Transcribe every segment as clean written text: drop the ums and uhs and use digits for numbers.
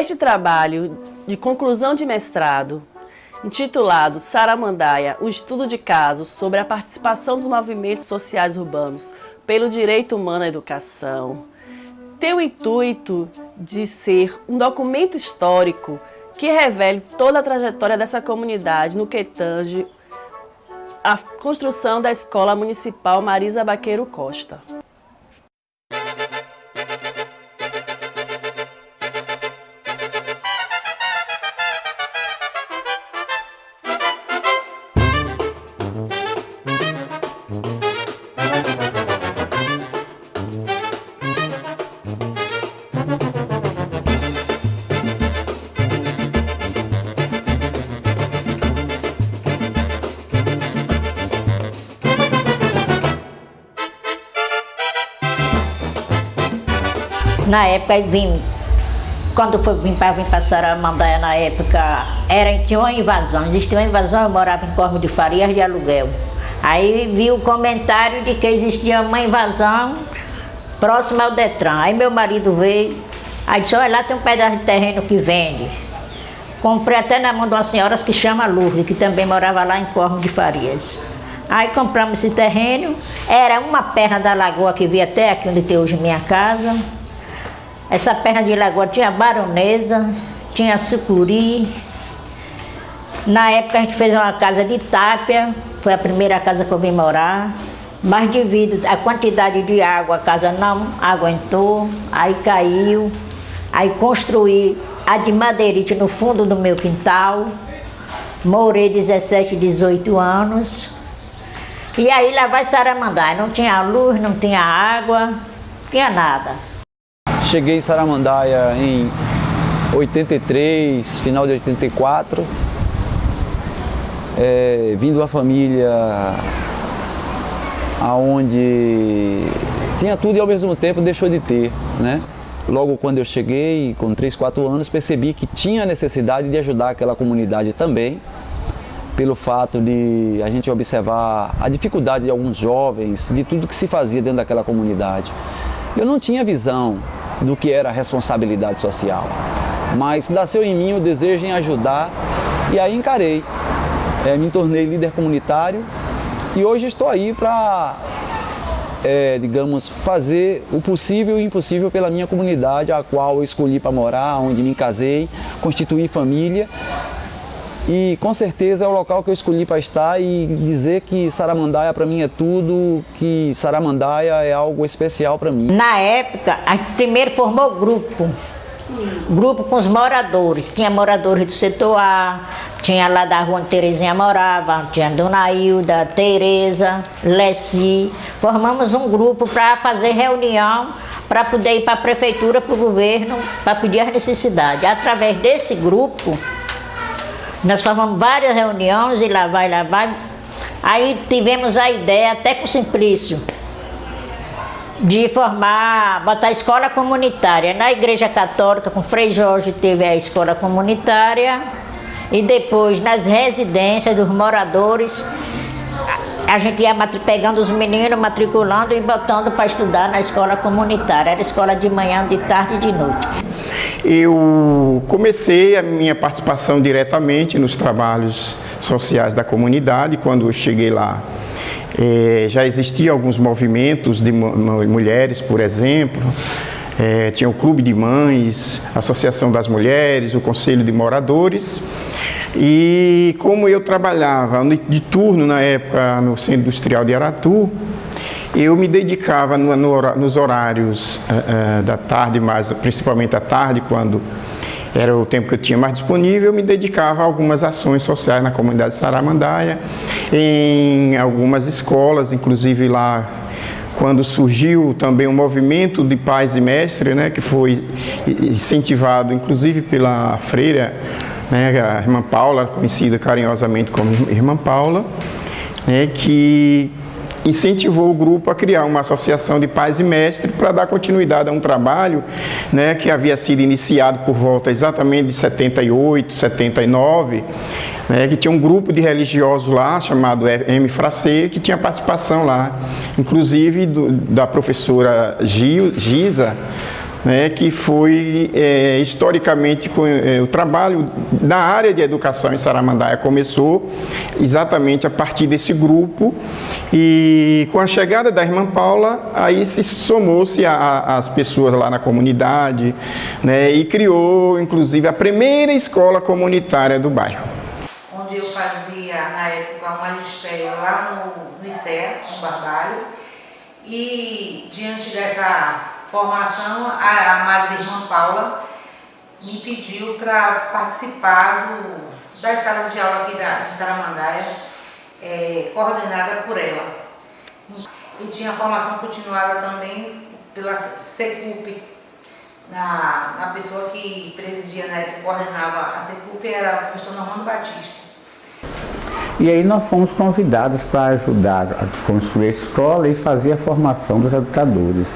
Neste trabalho de conclusão de mestrado, intitulado Saramandaia, o estudo de casos sobre a participação dos movimentos sociais urbanos pelo direito humano à educação, tem o intuito de ser um documento histórico que revele toda a trajetória dessa comunidade no que tange a construção da Escola Municipal Marisa Baqueiro Costa. Na época, quando vim para Saramandaia, na época, tinha uma invasão, existia uma invasão, eu morava em Cosmo de Farias de aluguel. Aí vi o comentário de que existia uma invasão próxima ao Detran. Aí meu marido veio, aí disse, olha, lá tem um pedaço de terreno que vende. Comprei até na mão de uma senhora que chama Lourdes, que também morava lá em Cosmo de Farias. Aí compramos esse terreno, era uma perna da lagoa que via até aqui onde tem hoje minha casa. Essa perna de lagoa tinha baronesa, tinha sucuri. Na época a gente fez uma casa de tápia, foi a primeira casa que eu vim morar. Mas devido à quantidade de água, a casa não aguentou, aí caiu. Aí construí a de madeirite no fundo do meu quintal. Morei 17, 18 anos. E aí lá vai Saramandaia, não tinha luz, não tinha água, não tinha nada. Cheguei em Saramandaia em 83, final de 84, vim de uma família onde tinha tudo e ao mesmo tempo deixou de ter, né? Logo quando eu cheguei, com 3, 4 anos, percebi que tinha necessidade de ajudar aquela comunidade também, pelo fato de a gente observar a dificuldade de alguns jovens, de tudo que se fazia dentro daquela comunidade. Eu não tinha visão do que era a responsabilidade social, mas nasceu em mim o desejo em ajudar e aí encarei. Me tornei líder comunitário e hoje estou aí para, digamos, fazer o possível e o impossível pela minha comunidade, a qual eu escolhi para morar, onde me casei, constituí família. E com certeza é o local que eu escolhi para estar e dizer que Saramandaia para mim é tudo, que Saramandaia é algo especial para mim. Na época, a gente primeiro formou grupo com os moradores. Tinha moradores do setor A, tinha lá da rua onde Terezinha morava, tinha Dona Hilda, Tereza, Leci. Formamos um grupo para fazer reunião, para poder ir para a prefeitura, para o governo, para pedir as necessidades. Através desse grupo, nós fazemos várias reuniões e lá vai. Aí tivemos a ideia, até com o Simplício, de botar a escola comunitária. Na Igreja Católica, com Frei Jorge, teve a escola comunitária. E depois, nas residências dos moradores, a gente ia pegando os meninos, matriculando e botando para estudar na escola comunitária. Era escola de manhã, de tarde e de noite. Eu comecei a minha participação diretamente nos trabalhos sociais da comunidade. Quando eu cheguei lá, já existiam alguns movimentos de mulheres, por exemplo. Tinha o Clube de Mães, a Associação das Mulheres, o Conselho de Moradores. E como eu trabalhava de turno na época no Centro Industrial de Aratu, eu me dedicava nos horários da tarde, principalmente à tarde, quando era o tempo que eu tinha mais disponível, eu me dedicava a algumas ações sociais na comunidade de Saramandaia, em algumas escolas, inclusive lá quando surgiu também um movimento de pais e mestres, né, que foi incentivado inclusive pela freira, né, a irmã Paula, conhecida carinhosamente como Irmã Paula, né, que incentivou o grupo a criar uma associação de pais e mestres para dar continuidade a um trabalho, né, que havia sido iniciado por volta exatamente de 78, 79, né, que tinha um grupo de religiosos lá, chamado M. Fracê, que tinha participação lá, inclusive da professora Giza, né, que foi historicamente o trabalho da área de educação em Saramandaia começou exatamente a partir desse grupo, e com a chegada da irmã Paula, aí se somou-se as pessoas lá na comunidade, né, e criou inclusive a primeira escola comunitária do bairro. Onde eu fazia na época um magistério lá no ICEA, no Barbalho, e diante dessa formação, a madre irmã Paula me pediu para participar das salas de aula aqui de Saramandaia, coordenada por ela. E tinha formação continuada também pela Secup. A pessoa que presidia na época, coordenava a Secup, era o professor Normando Batista. E aí nós fomos convidados para ajudar a construir a escola e fazer a formação dos educadores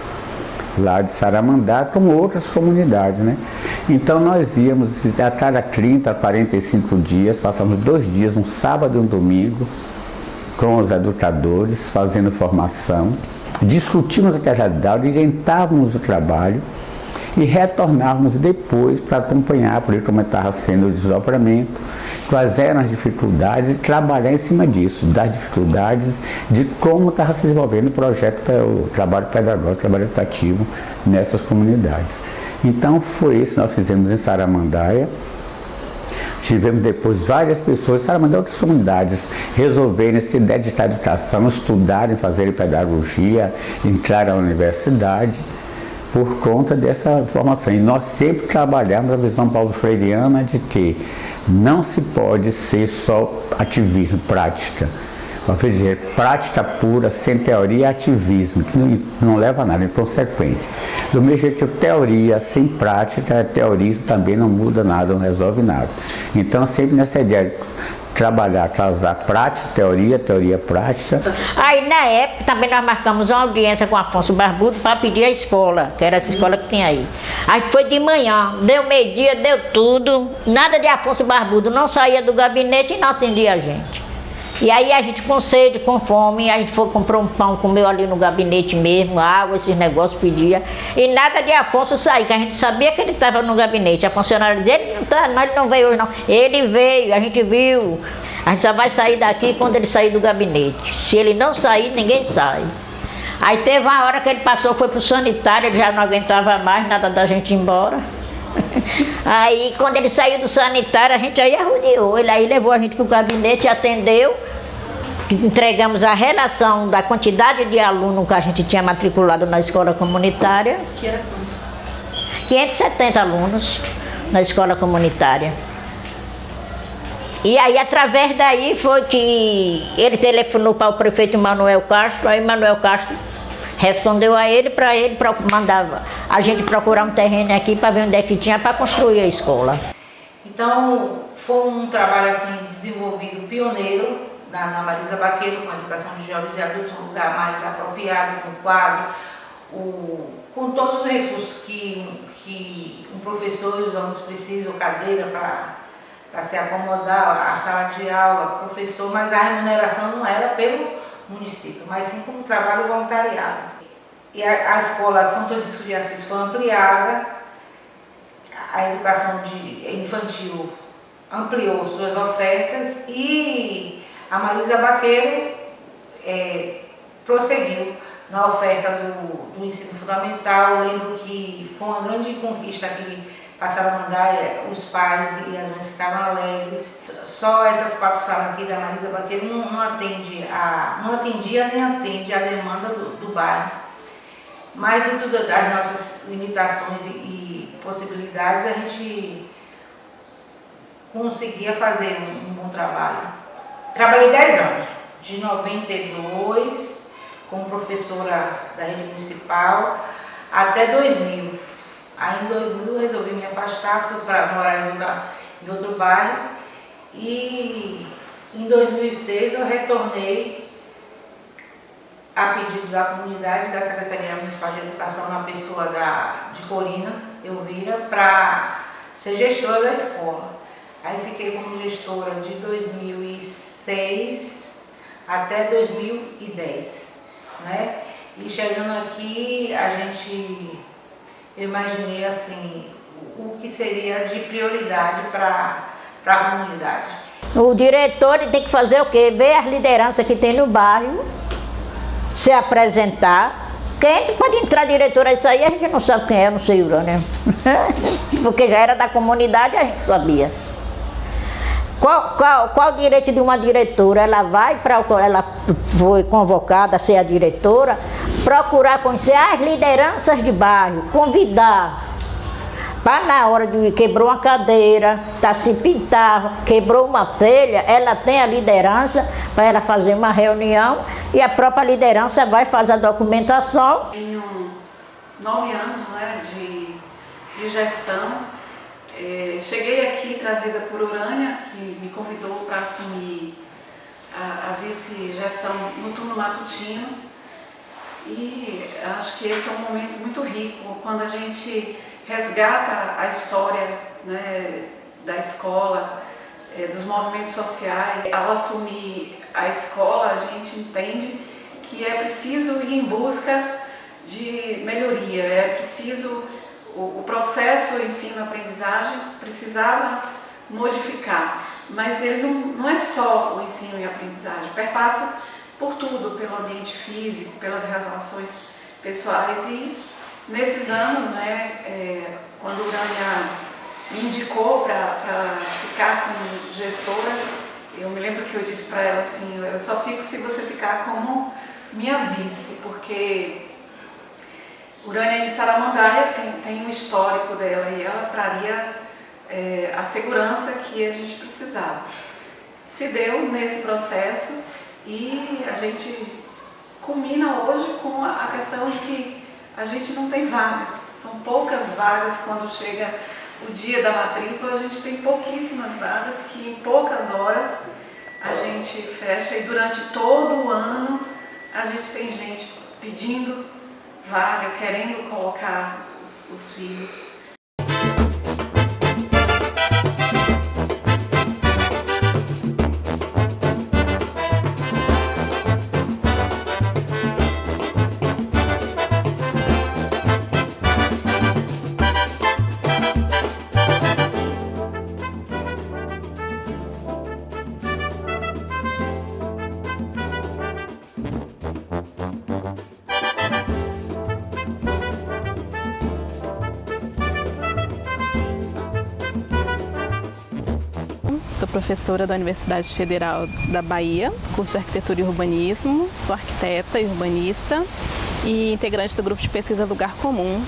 lá de Saramandaia, como outras comunidades, né? Então nós íamos a cada 30 a 45 dias, passamos 2 dias, um sábado e um domingo, com os educadores, fazendo formação, discutimos a realidade, orientávamos o trabalho e retornávamos depois para acompanhar, por como estava sendo o desdobramento, quais eram as dificuldades e trabalhar em cima disso, das dificuldades de como estava se desenvolvendo o projeto, o trabalho pedagógico, o trabalho educativo nessas comunidades. Então foi isso que nós fizemos em Saramandaia. Tivemos depois várias pessoas, Saramandaia, outras comunidades, resolverem se dedicar à educação, estudarem, fazerem pedagogia, entrarem na universidade, por conta dessa formação. E nós sempre trabalhamos a visão paulo-freireana de que não se pode ser só ativismo, prática. Vamos dizer, prática pura, sem teoria, é ativismo, que não leva a nada, é inconsequente. Do mesmo jeito que teoria sem prática, teorismo também não muda nada, não resolve nada. Então, sempre nessa ideia de trabalhar, casar prática, teoria, prática. Aí na época também nós marcamos uma audiência com Afonso Barbudo para pedir a escola, que era essa escola que tinha aí. Aí foi de manhã, deu meio-dia, deu tudo, nada de Afonso Barbudo, não saía do gabinete e não atendia a gente. E aí a gente com sede, com fome, a gente foi comprar um pão, comeu ali no gabinete mesmo, água, esses negócios pedia. E nada de Afonso sair, que a gente sabia que ele estava no gabinete. A funcionária dizia, ele não tá, ele não veio hoje não. Ele veio, a gente viu. A gente só vai sair daqui quando ele sair do gabinete. Se ele não sair, ninguém sai. Aí teve uma hora que ele passou, foi pro sanitário, ele já não aguentava mais, nada da gente ir embora. Aí quando ele saiu do sanitário, a gente aí arrodeou. Ele aí levou a gente pro gabinete, atendeu. Entregamos a relação da quantidade de alunos que a gente tinha matriculado na escola comunitária. Que era quanto? 570 alunos na escola comunitária. E aí, através daí, foi que ele telefonou para o prefeito Manuel Castro, aí Manuel Castro respondeu a ele para mandar a gente procurar um terreno aqui para ver onde é que tinha para construir a escola. Então, foi um trabalho assim desenvolvido pioneiro na Marisa Baqueiro, com a educação de jovens e adultos, um lugar mais apropriado, com quadro, com todos os recursos que um professor e os alunos precisam, cadeira para se acomodar, a sala de aula, professor, mas a remuneração não era pelo município, mas sim como trabalho voluntariado. E a escola São Francisco de Assis foi ampliada, a educação infantil ampliou suas ofertas e a Marisa Baqueiro prosseguiu na oferta do ensino fundamental. Eu lembro que foi uma grande conquista aqui para Saramandaia, os pais e as mães ficaram alegres. Só essas 4 salas aqui da Marisa Baqueiro não atendia nem atende a demanda do bairro. Mas dentro das nossas limitações e possibilidades, a gente conseguia fazer um bom trabalho. Trabalhei 10 anos, de 92, como professora da rede municipal, até 2000. Aí em 2000 eu resolvi me afastar, fui para morar em outro bairro. E em 2006 eu retornei a pedido da comunidade, da Secretaria Municipal de Educação, na pessoa de Corina Elvira, para ser gestora da escola. Aí fiquei como gestora de 2006 até 2010, né? E chegando aqui, eu imaginei assim, o que seria de prioridade para a comunidade. O diretor ele tem que fazer o quê? Ver as lideranças que tem no bairro, se apresentar. Quem pode entrar diretora isso aí, a gente não sabe quem é, não sei, né? Porque já era da comunidade, a gente sabia. Qual o direito de uma diretora? Ela vai, ela foi convocada a ser a diretora, procurar conhecer as lideranças de bairro, convidar. Para na hora de quebrou uma cadeira, tá se pintar, quebrou uma telha, ela tem a liderança para ela fazer uma reunião e a própria liderança vai fazer a documentação. Tenho 9 anos, né, de gestão. Cheguei aqui trazida por Urânia, que me convidou para assumir a vice-gestão no turno matutino. E acho que esse é um momento muito rico, quando a gente resgata a história, né, da escola, dos movimentos sociais. Ao assumir a escola, a gente entende que é preciso ir em busca de melhoria, é preciso, o processo ensino-aprendizagem precisava modificar, mas ele não é só o ensino e aprendizagem, perpassa por tudo, pelo ambiente físico, pelas relações pessoais. E nesses anos, né, quando a Urânia me indicou para ficar como gestora, eu me lembro que eu disse para ela assim, eu só fico se você ficar como minha vice, porque Urânia e Saramandaia tem um histórico dela e ela traria a segurança que a gente precisava. Se deu nesse processo e a gente culmina hoje com a questão de que a gente não tem vaga, são poucas vagas. Quando chega o dia da matrícula, a gente tem pouquíssimas vagas que em poucas horas a gente fecha, e durante todo o ano a gente tem gente pedindo vaga, querendo colocar os filhos. Sou professora da Universidade Federal da Bahia, curso de Arquitetura e Urbanismo, sou arquiteta e urbanista e integrante do grupo de pesquisa Lugar Comum,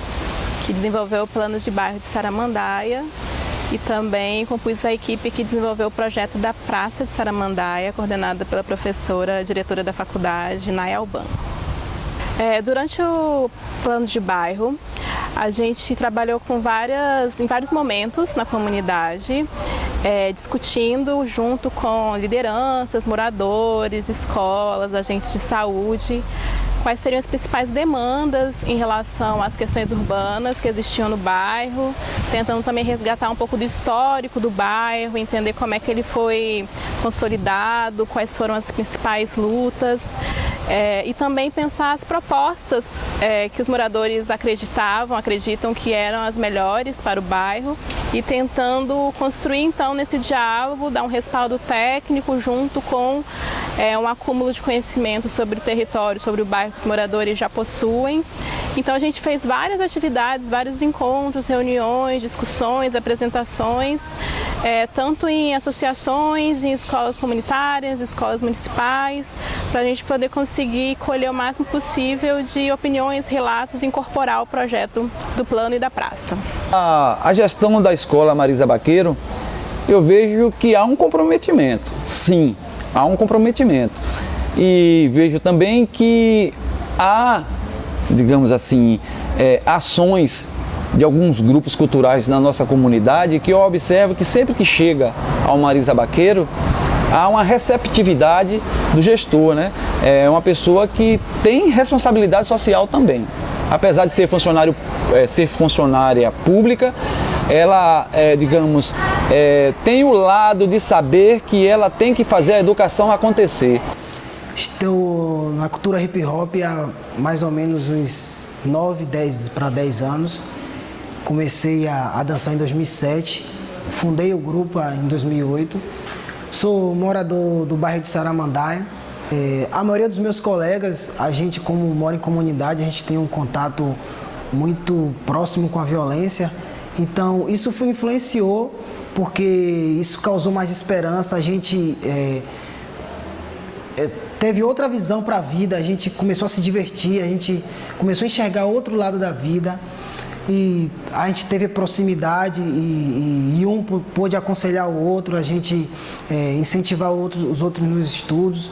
que desenvolveu planos de bairro de Saramandaia, e também compus a equipe que desenvolveu o projeto da Praça de Saramandaia, coordenada pela professora diretora da faculdade, Naya Alban. Durante o plano de bairro, a gente trabalhou em vários momentos na comunidade, discutindo junto com lideranças, moradores, escolas, agentes de saúde, quais seriam as principais demandas em relação às questões urbanas que existiam no bairro, tentando também resgatar um pouco do histórico do bairro, entender como é que ele foi consolidado, quais foram as principais lutas, e também pensar as propostas que os moradores acreditam que eram as melhores para o bairro, e tentando construir então nesse diálogo, dar um respaldo técnico junto com um acúmulo de conhecimento sobre o território, sobre o bairro que os moradores já possuem. Então a gente fez várias atividades, vários encontros, reuniões, discussões, apresentações, tanto em associações, em escolas comunitárias, escolas municipais, para a gente poder conseguir colher o máximo possível de opiniões, relatos e incorporar o projeto do plano e da praça. A gestão da escola Marisa Baqueiro, eu vejo que há um comprometimento, sim, há um comprometimento. E vejo também que há, digamos assim, ações de alguns grupos culturais na nossa comunidade que eu observo que sempre que chega ao Marisa Baqueiro, há uma receptividade do gestor, né? É uma pessoa que tem responsabilidade social também. Apesar de ser funcionária pública, ela, tem o lado de saber que ela tem que fazer a educação acontecer. Estou na cultura hip hop há mais ou menos uns 9, 10 para 10 anos comecei a dançar em 2007, fundei o grupo em 2008. Sou morador do bairro de Saramandaia. A maioria dos meus colegas, a gente como mora em comunidade, a gente tem um contato muito próximo com a violência. Então isso influenciou, porque isso causou mais esperança, a gente teve outra visão para a vida, a gente começou a se divertir, a gente começou a enxergar outro lado da vida. E a gente teve proximidade e um pôde aconselhar o outro, a gente incentivar os outros nos estudos,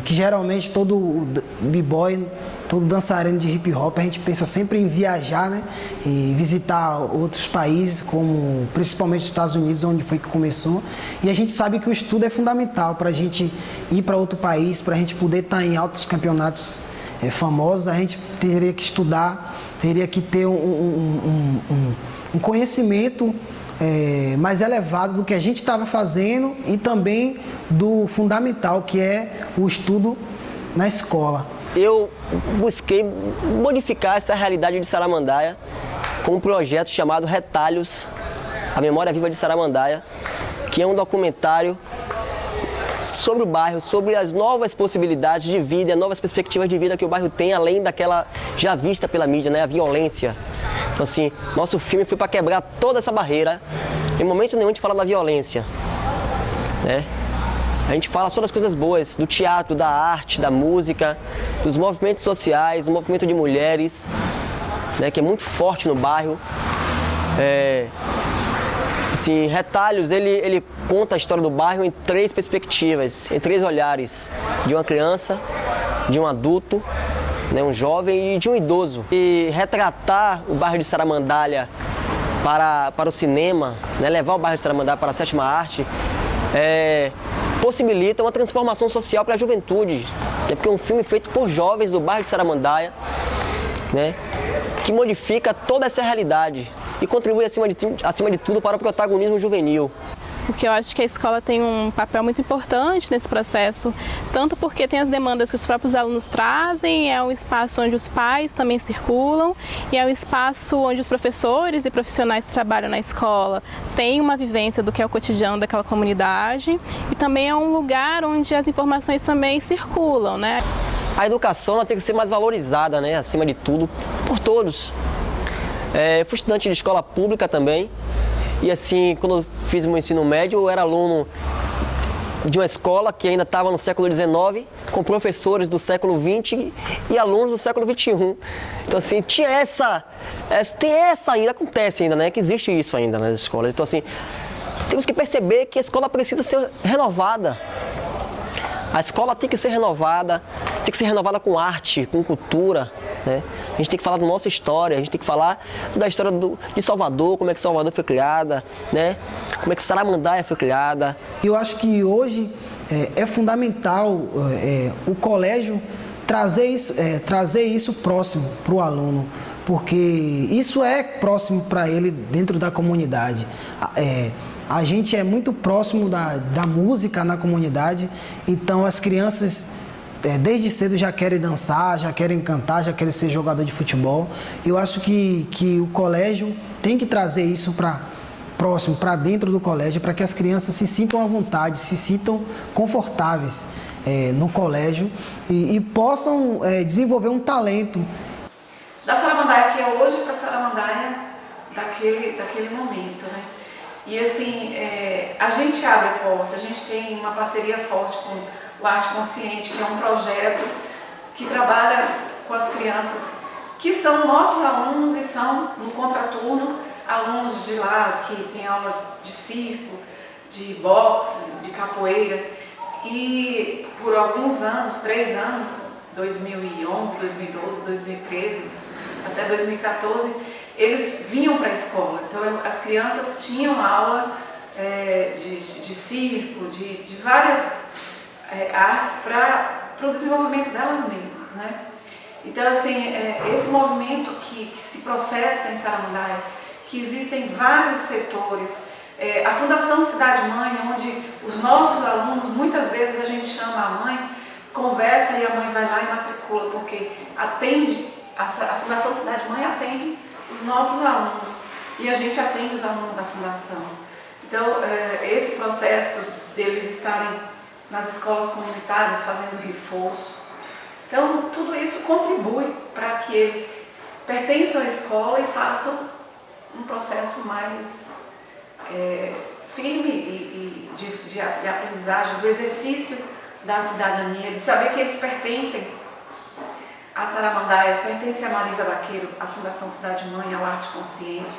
que geralmente todo b-boy, todo dançarino de hip hop, a gente pensa sempre em viajar, né, e visitar outros países, como principalmente os Estados Unidos, onde foi que começou. E a gente sabe que o estudo é fundamental para a gente ir para outro país, para a gente poder estar em altos campeonatos famosos. A gente teria que estudar, teria que ter um conhecimento mais elevado do que a gente estava fazendo e também do fundamental, que é o estudo na escola. Eu busquei modificar essa realidade de Saramandaia com um projeto chamado Retalhos, a Memória Viva de Saramandaia, que é um documentário sobre o bairro, sobre as novas possibilidades de vida, as novas perspectivas de vida que o bairro tem, além daquela já vista pela mídia, né, a violência. Então assim, nosso filme foi para quebrar toda essa barreira. Em momento nenhum a gente fala da violência, né? A gente fala só das coisas boas, do teatro, da arte, da música, dos movimentos sociais, do movimento de mulheres, né, que é muito forte no bairro. Assim, Retalhos, ele conta a história do bairro em 3 perspectivas, em 3 olhares, de uma criança, de um adulto, né, um jovem e de um idoso. E retratar o bairro de Saramandaia para o cinema, né, levar o bairro de Saramandaia para a 7ª arte, possibilita uma transformação social para a juventude, né, porque é um filme feito por jovens do bairro de Saramandaia, né, que modifica toda essa realidade e contribui, acima de tudo, para o protagonismo juvenil. Porque eu acho que a escola tem um papel muito importante nesse processo, tanto porque tem as demandas que os próprios alunos trazem, é um espaço onde os pais também circulam e é um espaço onde os professores e profissionais que trabalham na escola têm uma vivência do que é o cotidiano daquela comunidade e também é um lugar onde as informações também circulam, né? A educação ela tem que ser mais valorizada, né, acima de tudo, por todos. Eu fui estudante de escola pública também, e assim, quando eu fiz meu ensino médio, eu era aluno de uma escola que ainda estava no século XIX, com professores do século XX e alunos do século XXI. Então assim, tem essa ainda, acontece ainda, né, que existe isso ainda nas escolas. Então assim, temos que perceber que a escola precisa ser renovada. A escola tem que ser renovada com arte, com cultura, né? A gente tem que falar da nossa história, a gente tem que falar da história de Salvador, como é que Salvador foi criada, né? Como é que Saramandaia foi criada. Eu acho que hoje é fundamental o colégio trazer isso próximo para o aluno, porque isso é próximo para ele dentro da comunidade. A gente é muito próximo da música na comunidade, então as crianças desde cedo já querem dançar, já querem cantar, já querem ser jogador de futebol. Eu acho que o colégio tem que trazer isso próximo, para dentro do colégio, para que as crianças se sintam à vontade, se sintam confortáveis no colégio e possam desenvolver um talento. Da Saramandaia que é hoje para a Saramandaia daquele momento, né? E assim, a gente abre a porta, a gente tem uma parceria forte com o Arte Consciente, que é um projeto que trabalha com as crianças que são nossos alunos e são no contraturno, alunos de lá que tem aulas de circo, de boxe, de capoeira. E por alguns anos, 3 anos, 2011, 2012, 2013, até 2014, eles vinham para a escola. Então as crianças tinham aula de circo, de várias artes para o desenvolvimento delas mesmas, né? Então assim, esse movimento que se processa em Saramandaia, que existem vários setores, a Fundação Cidade Mãe, onde os nossos alunos, muitas vezes a gente chama a mãe, conversa e a mãe vai lá e matricula, porque atende, a Fundação Cidade Mãe atende os nossos alunos e a gente atende os alunos da Fundação. Então, esse processo deles estarem nas escolas comunitárias fazendo reforço, então tudo isso contribui para que eles pertençam à escola e façam um processo mais firme e de aprendizagem, do exercício da cidadania, de saber que eles pertencem à Saramandaia, pertencem à Marisa Baqueiro, à Fundação Cidade Mãe, ao Arte Consciente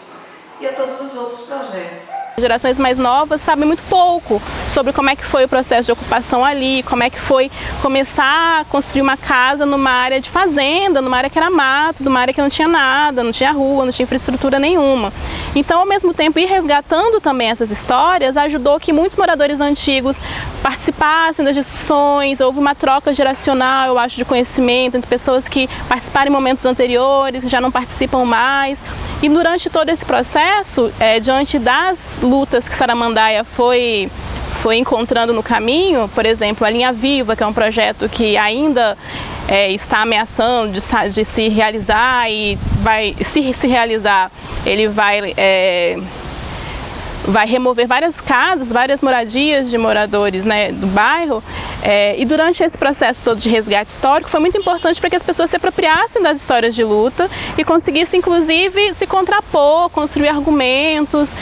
e a todos os outros projetos. Gerações mais novas sabem muito pouco sobre como é que foi o processo de ocupação ali, como é que foi começar a construir uma casa numa área de fazenda, numa área que era mato, numa área que não tinha nada, não tinha rua, não tinha infraestrutura nenhuma. Então, ao mesmo tempo, ir resgatando também essas histórias ajudou que muitos moradores antigos participassem das discussões, houve uma troca geracional, eu acho, de conhecimento entre pessoas que participaram em momentos anteriores, que já não participam mais. E durante todo esse processo, diante das lutas que Saramandaia foi encontrando no caminho, por exemplo, a Linha Viva, que é um projeto que ainda está ameaçando de se realizar e se realizar, ele vai remover várias casas, várias moradias de moradores, né, do bairro, e durante esse processo todo de resgate histórico foi muito importante para que as pessoas se apropriassem das histórias de luta e conseguissem, inclusive, se contrapor, construir argumentos,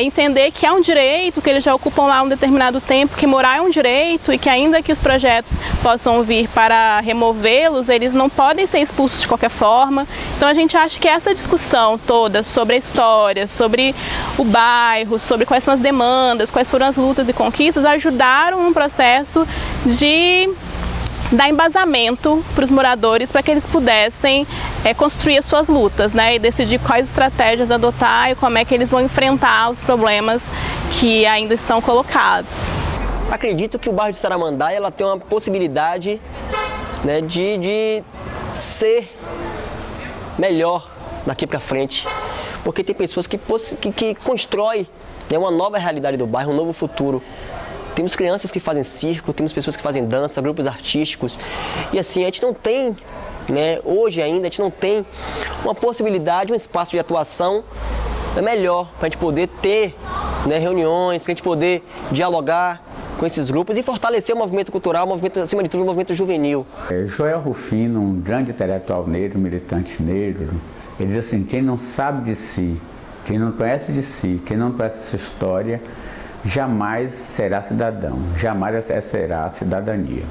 entender que é um direito, que eles já ocupam lá um determinado tempo, que morar é um direito e que ainda que os projetos possam vir para removê-los, eles não podem ser expulsos de qualquer forma. Então a gente acha que essa discussão toda sobre a história, sobre o bairro, sobre quais são as demandas, quais foram as lutas e conquistas, ajudaram no processo de dar embasamento para os moradores para que eles pudessem construir as suas lutas, né, e decidir quais estratégias adotar e como é que eles vão enfrentar os problemas que ainda estão colocados. Acredito que o bairro de Saramandaia ela tem uma possibilidade, né, de ser melhor daqui para frente, porque tem pessoas que constroem, né, uma nova realidade do bairro, um novo futuro. Temos crianças que fazem circo, temos pessoas que fazem dança, grupos artísticos, e assim, a gente não tem, né, hoje ainda, a gente não tem uma possibilidade, um espaço de atuação melhor para a gente poder ter, né, reuniões, para a gente poder dialogar com esses grupos e fortalecer o movimento cultural, o movimento, acima de tudo, o movimento juvenil. Joel Rufino, um grande intelectual negro, militante negro, ele diz assim: quem não sabe de si, quem não conhece de si, quem não conhece sua história, jamais será cidadão, jamais será cidadania.